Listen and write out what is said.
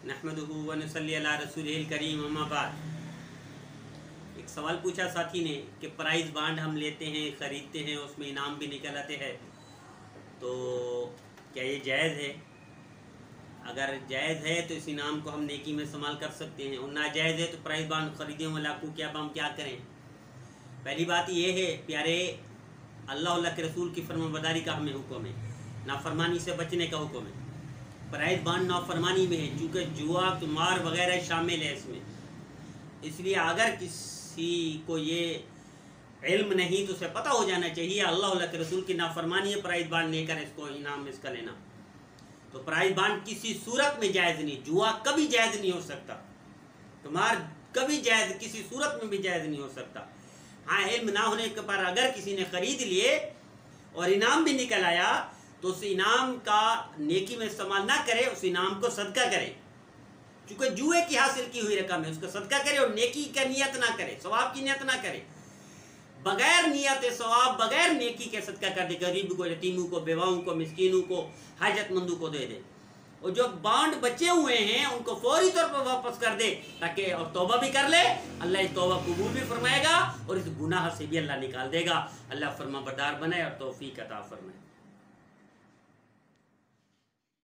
نحمدہ و نصلی علی رسولہ الکریم اما بعد۔ ایک سوال پوچھا ساتھی نے کہ پرائز بانڈ ہم لیتے ہیں، خریدتے ہیں، اس میں انعام بھی نکل آتے ہیں، تو کیا یہ جائز ہے؟ اگر جائز ہے تو اس انعام کو ہم نیکی میں استعمال کر سکتے ہیں، اور ناجائز ہے تو پرائز بانڈ خریدیں ہوئے لاکھوں کیا ہم کیا کریں؟ پہلی بات یہ ہے پیارے، اللہ کے رسول کی فرمانبرداری کا ہمیں حکم ہے، نافرمانی سے بچنے کا حکم ہے۔ پرائز بانڈ نافرمانی میں ہے، چونکہ جوا قمار وغیرہ شامل ہے اس میں، اس لیے اگر کسی کو یہ علم نہیں تو اسے پتہ ہو جانا چاہیے اللہ کے رسول کی نافرمانی ہے پرائز بانڈ لے کر اس کو انعام اس کا لینا۔ تو پرائز بانڈ کسی صورت میں جائز نہیں، جوا کبھی جائز نہیں ہو سکتا، قمار کبھی جائز کسی صورت میں بھی جائز نہیں ہو سکتا۔ ہاں، علم نہ ہونے کے پر اگر کسی نے خرید لیے اور انعام بھی نکل آیا تو اس انعام کا نیکی میں استعمال نہ کرے، اس انعام کو صدقہ کرے، چونکہ جوئے کی حاصل کی ہوئی رقم ہے، اس کا صدقہ کرے اور نیکی کا نیت نہ کرے، ثواب کی نیت نہ کرے، بغیر نیت ثواب بغیر نیکی کے صدقہ کر دے، غریب کو، یتیموں کو، بیواؤں کو، مسکینوں کو، حاجت مندوں کو دے دے، اور جو بانڈ بچے ہوئے ہیں ان کو فوری طور پر واپس کر دے، تاکہ اور توبہ بھی کر لے، اللہ اس توبہ قبول بھی فرمائے گا اور اس گناہ سے بھی اللہ نکال دے گا۔ اللہ فرما بردار بنائے اور توفیق عطا فرمائے۔